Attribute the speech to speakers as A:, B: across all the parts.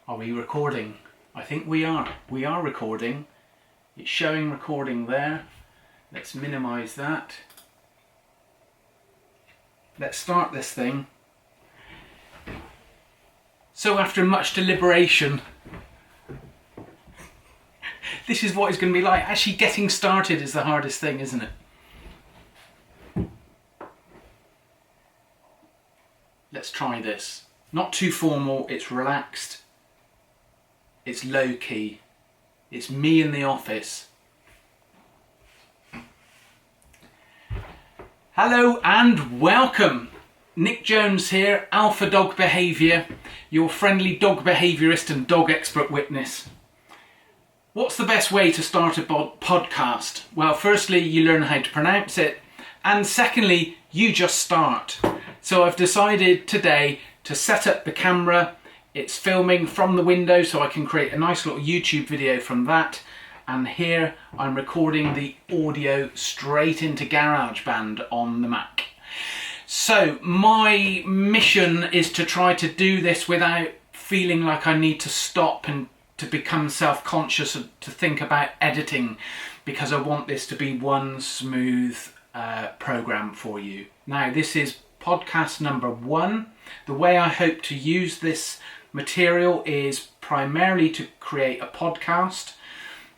A: Are we recording? I think we are. We are recording. It's showing recording there. Let's minimize that. Let's start this thing. So after much deliberation, this is what it's going to be like. Actually getting started is the hardest thing, isn't it? Let's try this. Not too formal, it's relaxed. It's low key. It's me in the office. Hello and welcome. Nick Jones here, Alpha Dog Behaviour, your friendly dog behaviourist and dog expert witness. What's the best way to start a podcast? Well, firstly, you learn how to pronounce it, and secondly, you just start. So I've decided today to set up the camera. It's filming from the window, so I can create a nice little YouTube video from that. And here I'm recording the audio straight into GarageBand on the Mac. So my mission is to try to do this without feeling like I need to stop and to become self-conscious and to think about editing, because I want this to be one smooth program for you. Now, this is podcast number 1. The way I hope to use this material is primarily to create a podcast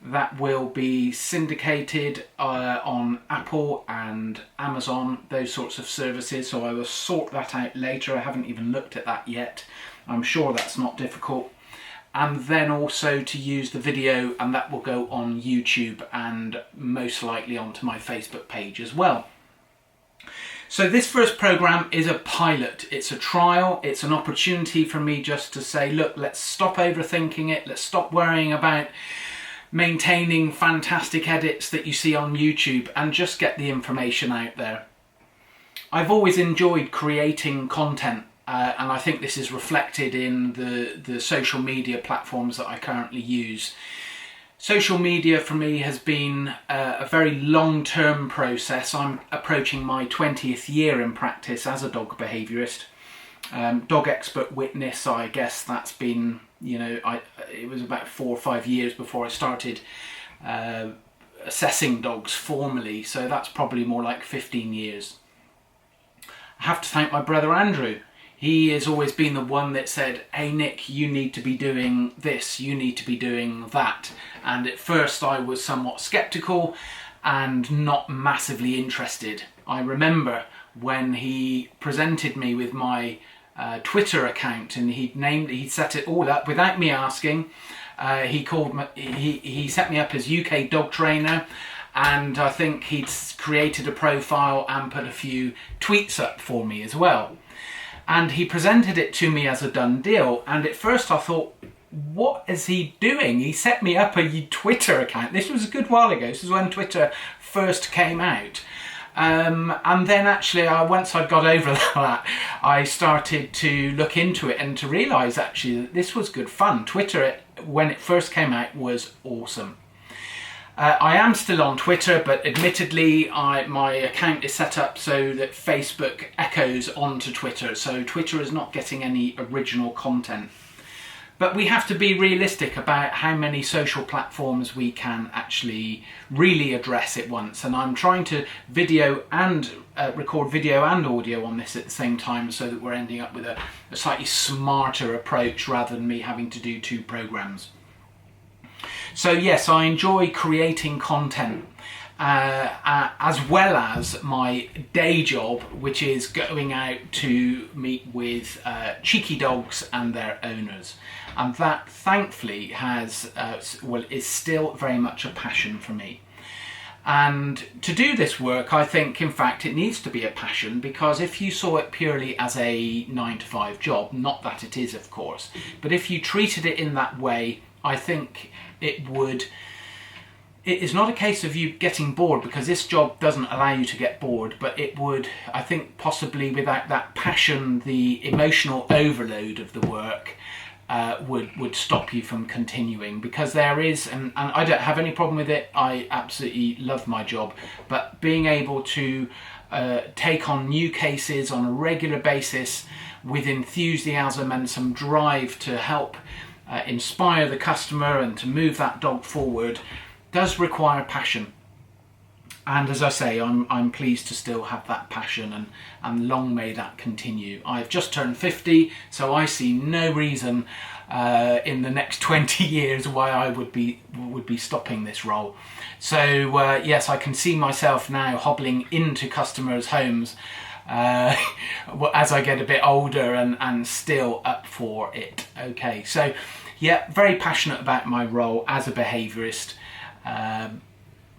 A: that will be syndicated on Apple and Amazon, those sorts of services. So I will sort that out later. I haven't even looked at that yet. I'm sure that's not difficult. And then also to use the video, and that will go on YouTube and most likely onto my Facebook page as well. So this first program is a pilot. It's a trial. It's an opportunity for me just to say, look, let's stop overthinking it. Let's stop worrying about maintaining fantastic edits that you see on YouTube and just get the information out there. I've always enjoyed creating content, and I think this is reflected in the social media platforms that I currently use. Social media for me has been a very long-term process. I'm approaching my 20th year in practice as a dog behaviourist. Dog expert witness, I guess that's been, it was about 4 or 5 years before I started assessing dogs formally, so that's probably more like 15 years. I have to thank my brother Andrew. He has always been the one that said, hey Nick, you need to be doing this, you need to be doing that. And at first I was somewhat sceptical and not massively interested. I remember when he presented me with my Twitter account, and he set it all up without me asking. He set me up as UK dog trainer, and I think he'd created a profile and put a few tweets up for me as well. And he presented it to me as a done deal, and at first I thought, what is he doing? He set me up a Twitter account. This was a good while ago. This is when Twitter first came out. And then actually, once I got over that, I started to look into it and to realise actually that this was good fun. Twitter, when it first came out, was awesome. I am still on Twitter, but admittedly my account is set up so that Facebook echoes onto Twitter, so Twitter is not getting any original content. But we have to be realistic about how many social platforms we can actually really address at once, and I'm trying to record video and audio on this at the same time, so that we're ending up with a slightly smarter approach rather than me having to do 2 programs. So yes, I enjoy creating content as well as my day job, which is going out to meet with cheeky dogs and their owners. And that thankfully is still very much a passion for me. And to do this work, I think, in fact, it needs to be a passion, because if you saw it purely as a 9-to-5 job, not that it is, of course, but if you treated it in that way, I think it is not a case of you getting bored, because this job doesn't allow you to get bored, but it would, I think, possibly without that passion, the emotional overload of the work would stop you from continuing, because there is, and I don't have any problem with it, I absolutely love my job, but being able to take on new cases on a regular basis with enthusiasm and some drive to help inspire the customer and to move that dog forward does require passion. And as I say, I'm pleased to still have that passion, and long may that continue. I've just turned 50, so I see no reason in the next 20 years why I would be stopping this role. So yes, I can see myself now hobbling into customers' homes as I get a bit older and still up for it. Okay, so yeah, very passionate about my role as a behaviourist.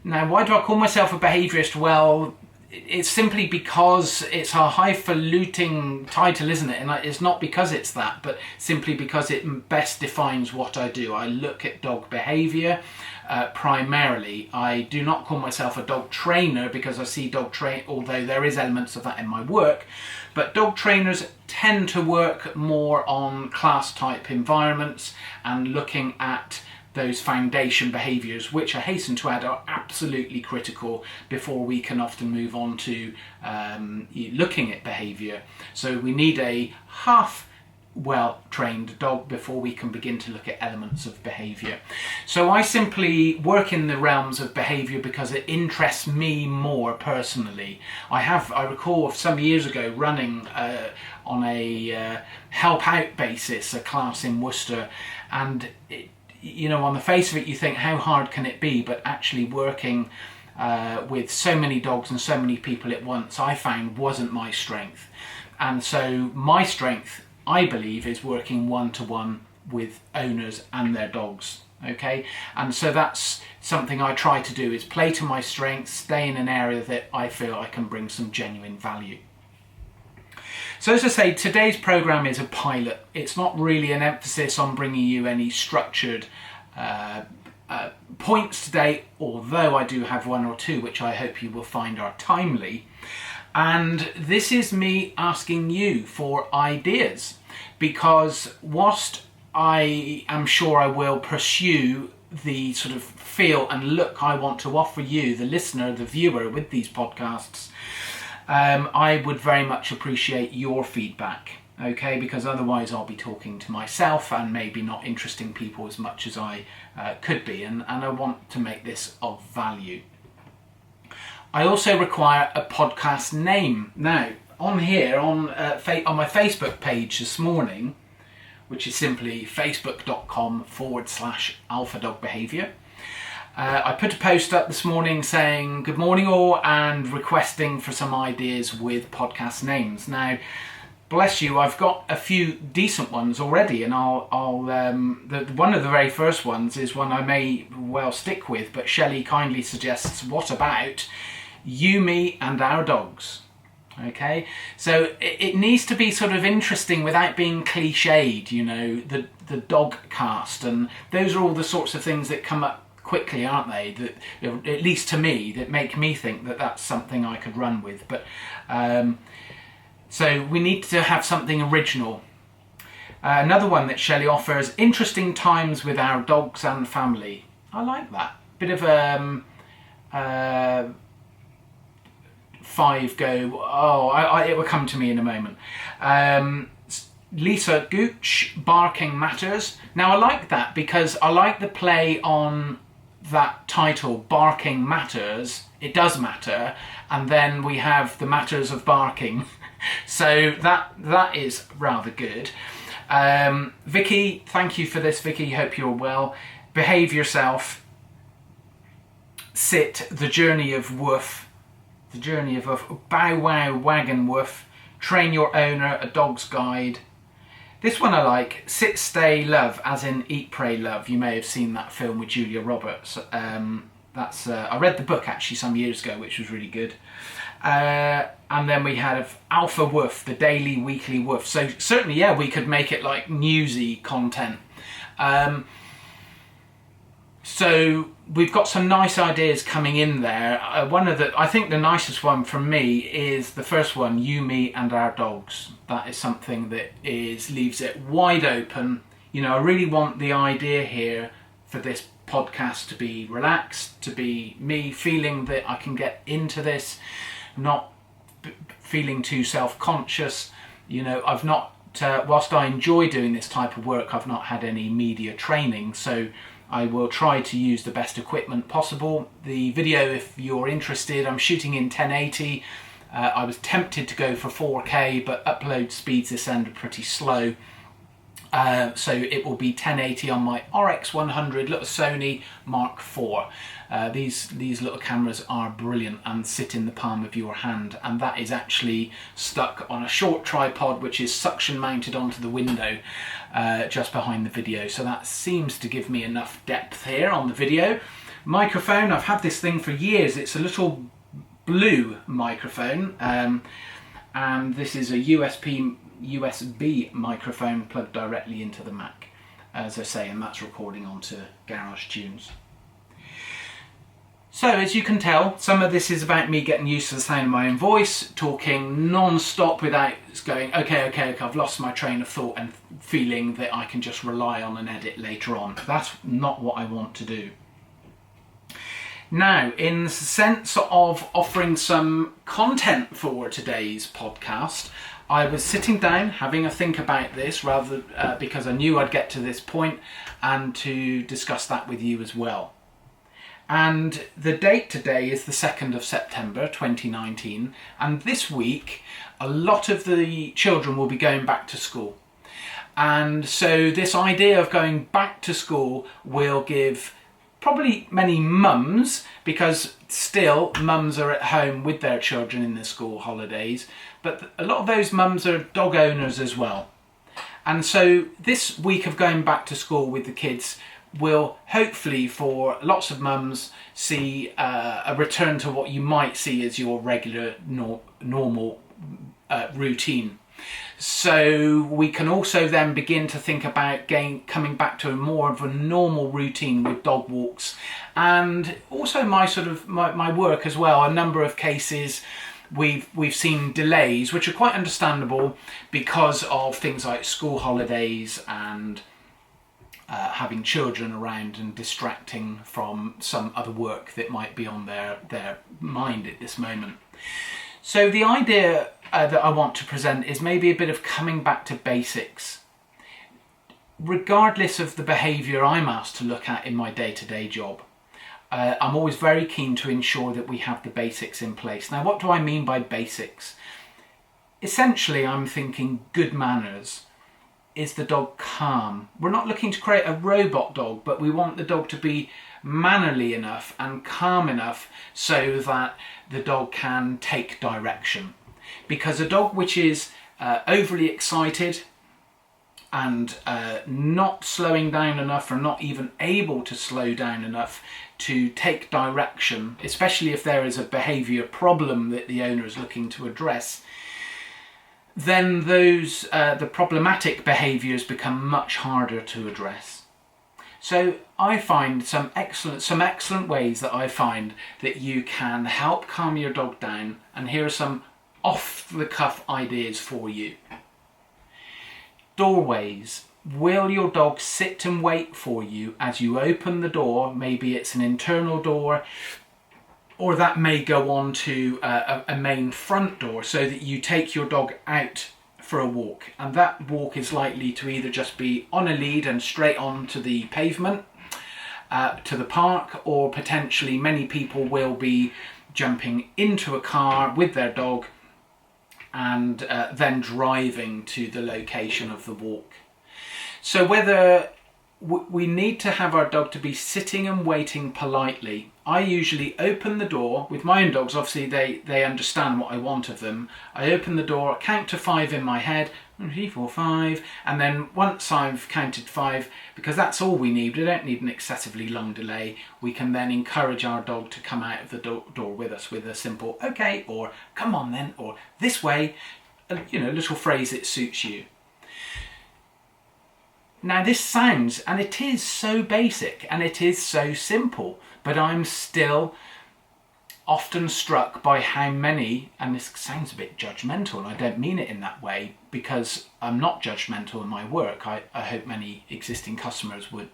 A: Now, why do I call myself a behaviourist? Well, it's simply because it's a highfalutin title, isn't it? And it's not because it's that, but simply because it best defines what I do. I look at dog behaviour primarily. I do not call myself a dog trainer because I see although there is elements of that in my work, but dog trainers tend to work more on class type environments and looking at those foundation behaviours, which I hasten to add are absolutely critical before we can often move on to looking at behaviour. So we need a half well-trained dog before we can begin to look at elements of behaviour. So I simply work in the realms of behaviour because it interests me more personally. I recall some years ago running on a help out basis a class in Worcester, and on the face of it you think, how hard can it be? But actually working with so many dogs and so many people at once, I found wasn't my strength. And so my strength, I believe, is working one-to-one with owners and their dogs. Okay, and so that's something I try to do, is play to my strengths, stay in an area that I feel I can bring some genuine value. So as I say, today's programme is a pilot. It's not really an emphasis on bringing you any structured points today, although I do have one or two which I hope you will find are timely. And this is me asking you for ideas, because whilst I am sure I will pursue the sort of feel and look I want to offer you, the listener, the viewer, with these podcasts, I would very much appreciate your feedback, okay? Because otherwise I'll be talking to myself and maybe not interesting people as much as I could be, and I want to make this of value. I also require a podcast name. Now, on here, on my Facebook page this morning, which is simply facebook.com/alphadogbehaviour, I put a post up this morning saying good morning all and requesting for some ideas with podcast names. Now, bless you, I've got a few decent ones already, and one of the very first ones is one I may well stick with, but Shelley kindly suggests, what about You, Me and Our Dogs? Okay, so it needs to be sort of interesting without being cliched, the dog cast, and those are all the sorts of things that come up quickly, aren't they, that, at least to me, that make me think that that's something I could run with. But so we need to have something original. Another one that Shelley offers, Interesting Times with Our Dogs and Family. I like that. Bit of it will come to me in a moment. Lisa Gooch, Barking Matters. Now I like that because I like the play on that title, Barking Matters. It does matter, and then we have the matters of barking. So that is rather good. Vicky, thank you for this, Vicky. Hope you're well. Behave Yourself. Sit, The Journey of Woof. The Journey of Woof. Bow Wow Wagon Woof. Train Your Owner, A Dog's Guide. This one I like, Sit, Stay, Love, as in Eat, Pray, Love. You may have seen that film with Julia Roberts. I read the book actually some years ago, which was really good. And then we have Alpha Woof, the daily, weekly woof. So certainly, yeah, we could make it like newsy content. So we've got some nice ideas coming in there. I think the nicest one from me is the first one, You, Me and Our Dogs. That is something that leaves it wide open. I really want the idea here for this podcast to be relaxed, to be me feeling that I can get into this, not feeling too self-conscious. I've not whilst I enjoy doing this type of work, I've not had any media training, so I will try to use the best equipment possible. The video, if you're interested, I'm shooting in 1080. I was tempted to go for 4K, but upload speeds this end are pretty slow. So it will be 1080 on my RX100 little Sony Mark IV. These little cameras are brilliant and sit in the palm of your hand, and that is actually stuck on a short tripod which is suction mounted onto the window just behind the video, so that seems to give me enough depth here on the video. Microphone, I've had this thing for years. It's a little blue microphone, and this is a USB microphone plugged directly into the Mac, as I say, and that's recording onto Garage Tunes. So as you can tell, some of this is about me getting used to the sound of my own voice, talking non-stop without going, okay, I've lost my train of thought, and feeling that I can just rely on an edit later on. That's not what I want to do. Now, in the sense of offering some content for today's podcast, I was sitting down having a think about this because I knew I'd get to this point, and to discuss that with you as well. And the date today is the 2nd of September 2019, and this week a lot of the children will be going back to school. And so this idea of going back to school will give probably many mums, because still mums are at home with their children in the school holidays, but a lot of those mums are dog owners as well. And so this week of going back to school with the kids will hopefully, for lots of mums, see a return to what you might see as your regular normal routine. So we can also then begin to think about coming back to more of a normal routine with dog walks, and also my work as well. A number of cases we've seen delays, which are quite understandable because of things like school holidays and having children around and distracting from some other work that might be on their mind at this moment. So the idea that I want to present is maybe a bit of coming back to basics. Regardless of the behaviour I'm asked to look at in my day-to-day job, I'm always very keen to ensure that we have the basics in place. Now, what do I mean by basics? Essentially, I'm thinking good manners. Is the dog calm? We're not looking to create a robot dog, but we want the dog to be mannerly enough and calm enough so that the dog can take direction. Because a dog which is overly excited and not slowing down enough, or not even able to slow down enough to take direction, especially if there is a behaviour problem that the owner is looking to address, then the problematic behaviours become much harder to address. So I find some excellent ways that I find that you can help calm your dog down, and here are some off-the-cuff ideas for you. Doorways. Will your dog sit and wait for you as you open the door? Maybe it's an internal door, or that may go on to a main front door, so that you take your dog out for a walk, and that walk is likely to either just be on a lead and straight on to the pavement, to the park, or potentially many people will be jumping into a car with their dog and then driving to the location of the walk. So whether we need to have our dog to be sitting and waiting politely, I usually open the door with my own dogs. Obviously they understand what I want of them. I open the door, count to 5 in my head, 3, 4, 5, and then once I've counted 5, because that's all we need, we don't need an excessively long delay, we can then encourage our dog to come out of the door with us with a simple okay, or come on then, or this way, a little phrase that suits you. Now this sounds, and it is so basic and it is so simple, but I'm still often struck by how many, and this sounds a bit judgmental, and I don't mean it in that way, because I'm not judgmental in my work. I hope many existing customers would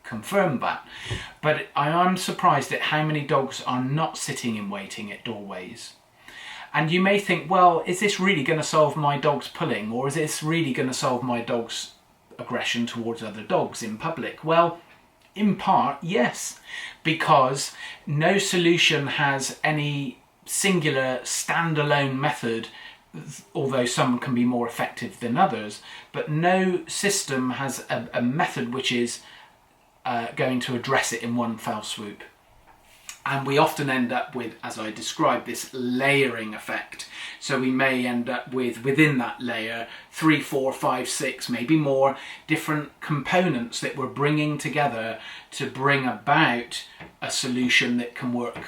A: confirm that. But I am surprised at how many dogs are not sitting and waiting at doorways. And you may think, well, is this really going to solve my dog's pulling, or is this really going to solve my dog's aggression towards other dogs in public? Well, in part, yes, because no solution has any singular standalone method, although some can be more effective than others, but no system has a method which is going to address it in one fell swoop. And we often end up with, as I described, this layering effect. So we may end up with, within that layer, 3, 4, 5, 6, maybe more different components that we're bringing together to bring about a solution that can work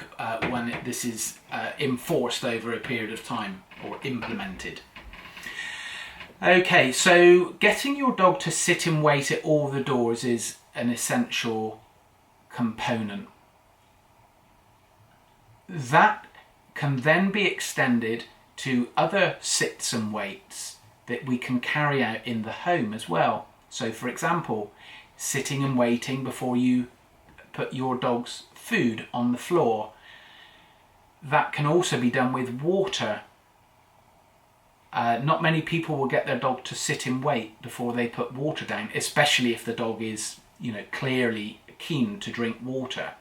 A: when this is enforced over a period of time or implemented. Okay, so getting your dog to sit and wait at all the doors is an essential component. That can then be extended to other sits and waits that we can carry out in the home as well. So for example, sitting and waiting before you put your dog's food on the floor. That can also be done with water. Not many people will get their dog to sit and wait before they put water down, especially if the dog is, clearly keen to drink water.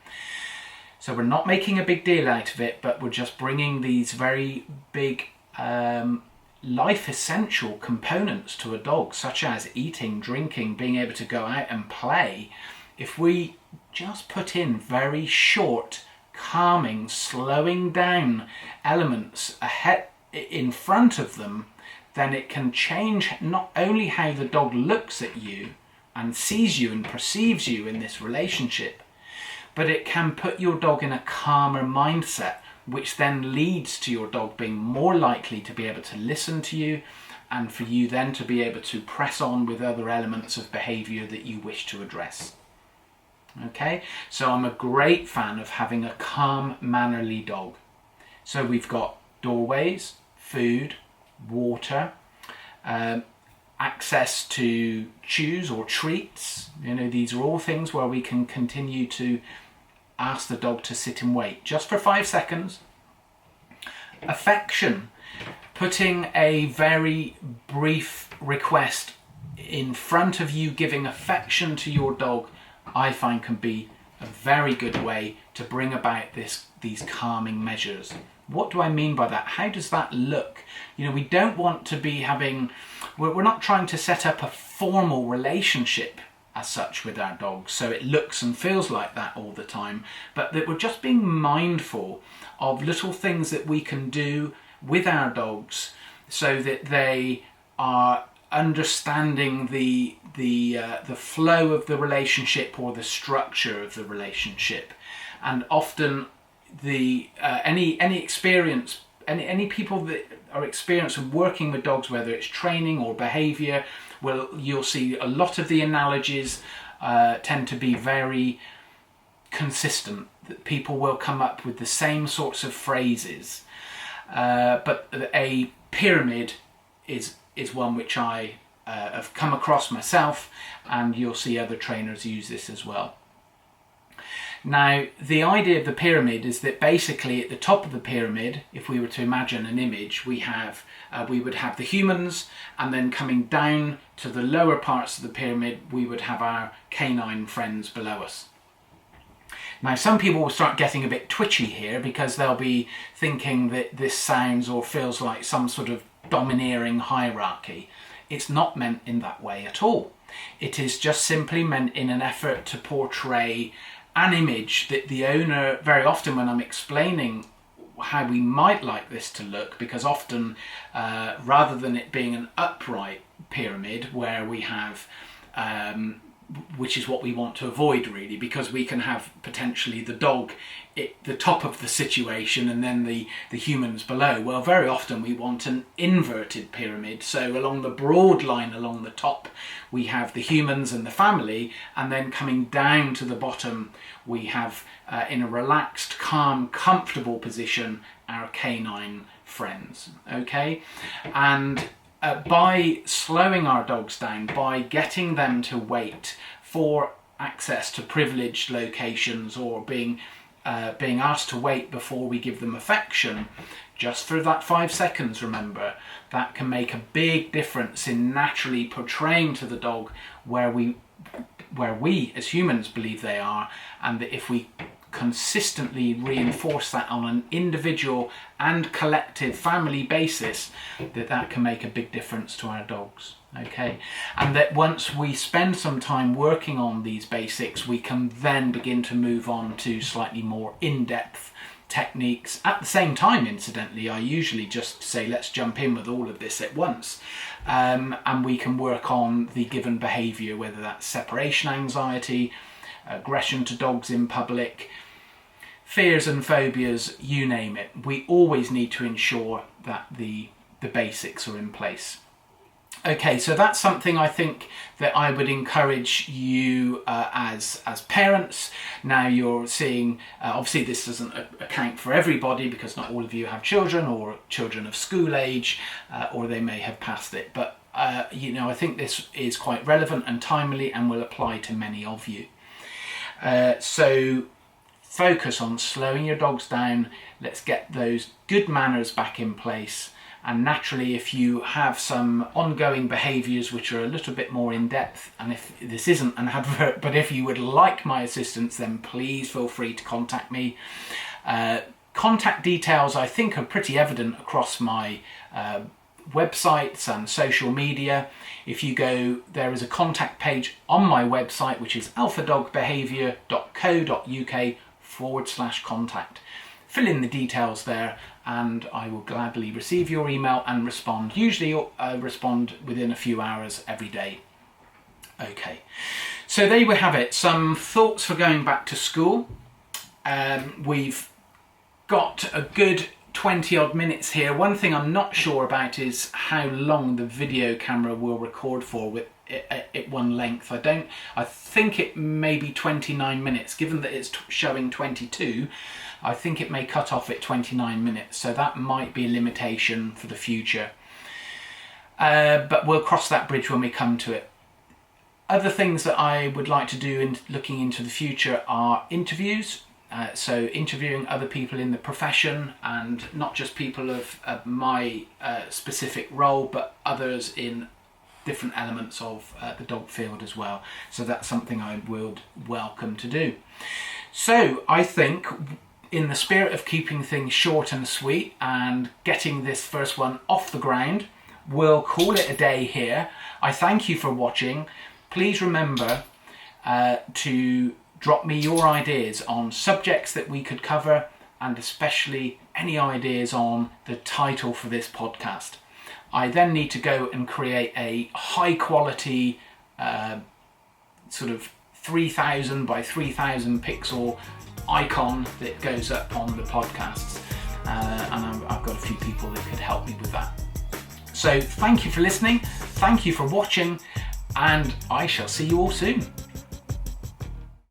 A: So we're not making a big deal out of it, but we're just bringing these very big life essential components to a dog, such as eating, drinking, being able to go out and play. If we just put in very short, calming, slowing down elements ahead in front of them, then it can change not only how the dog looks at you and sees you and perceives you in this relationship, but it can put your dog in a calmer mindset, which then leads to your dog being more likely to be able to listen to you, and for you then to be able to press on with other elements of behaviour that you wish to address. Okay, so I'm a great fan of having a calm, mannerly dog. So we've got doorways, food, water, access to chews or treats. These are all things where we can continue to ask the dog to sit and wait just for 5 seconds. Affection, putting a very brief request in front of you, giving affection to your dog, I find can be a very good way to bring about these calming measures. What do I mean by that? How does that look? We don't want to be we're not trying to set up a formal relationship as such with our dogs, so it looks and feels like that all the time, but that we're just being mindful of little things that we can do with our dogs so that they are understanding the flow of the relationship or the structure of the relationship. And often any people that are experienced in working with dogs, whether it's training or behaviour, you'll see a lot of the analogies tend to be very consistent. That people will come up with the same sorts of phrases, but a pyramid is one which I have come across myself, and you'll see other trainers use this as well. Now, the idea of the pyramid is that basically at the top of the pyramid, if we were to imagine an image, we would have the humans, and then coming down to the lower parts of the pyramid, we would have our canine friends below us. Now, some people will start getting a bit twitchy here because they'll be thinking that this sounds or feels like some sort of domineering hierarchy. It's not meant in that way at all. It is just simply meant in an effort to portray an image that the owner, very often when I'm explaining how we might like this to look, because often rather than it being an upright pyramid where we have which is what we want to avoid really, because we can have potentially the dog at the top of the situation and then the humans below. Well, very often we want an inverted pyramid. So along the broad line along the top we have the humans and the family, and then coming down to the bottom we have in a relaxed, calm, comfortable position our canine friends. Okay, and by slowing our dogs down, by getting them to wait for access to privileged locations or being being asked to wait before we give them affection, just for that 5 seconds, remember, that can make a big difference in naturally portraying to the dog where we as humans believe they are, and that if we consistently reinforce that on an individual and collective family basis, that can make a big difference to our dogs. Okay, and that once we spend some time working on these basics, we can then begin to move on to slightly more in-depth techniques. At the same time, incidentally, I usually just say let's jump in with all of this at once, and we can work on the given behaviour, whether that's separation anxiety, aggression to dogs in public, fears and phobias, you name it. We always need to ensure that the basics are in place. Okay, so that's something I think that I would encourage you as parents. Now you're seeing, obviously this doesn't account for everybody because not all of you have children or children of school age, or they may have passed it. But, I think this is quite relevant and timely and will apply to many of you. So focus on slowing your dogs down. Let's get those good manners back in place. And naturally, if you have some ongoing behaviours which are a little bit more in depth, and if this isn't an advert, but if you would like my assistance, then please feel free to contact me. Contact details I think are pretty evident across my websites and social media. If you go, there is a contact page on my website, which is alphadogbehaviour.co.uk/contact. Fill in the details there and I will gladly receive your email and respond. Usually respond within a few hours every day. Okay, so there we have it. Some thoughts for going back to school. We've got a good 20 odd minutes here. One thing I'm not sure about is how long the video camera will record for with at one length. I think it may be 29 minutes. Given that it's showing 22, I think it may cut off at 29 minutes, so that might be a limitation for the future. But we'll cross that bridge when we come to it. Other things that I would like to do in looking into the future are interviews. So interviewing other people in the profession, and not just people of my specific role, but others in different elements of the dog field as well. So that's something I would welcome to do. So I think, in the spirit of keeping things short and sweet and getting this first one off the ground, we'll call it a day here. I thank you for watching. Please remember to drop me your ideas on subjects that we could cover, and especially any ideas on the title for this podcast. I then need to go and create a high quality sort of 3000 by 3000 pixel icon that goes up on the podcasts, and I've got a few people that could help me with that. So thank you for listening, thank you for watching, and I shall see you all soon.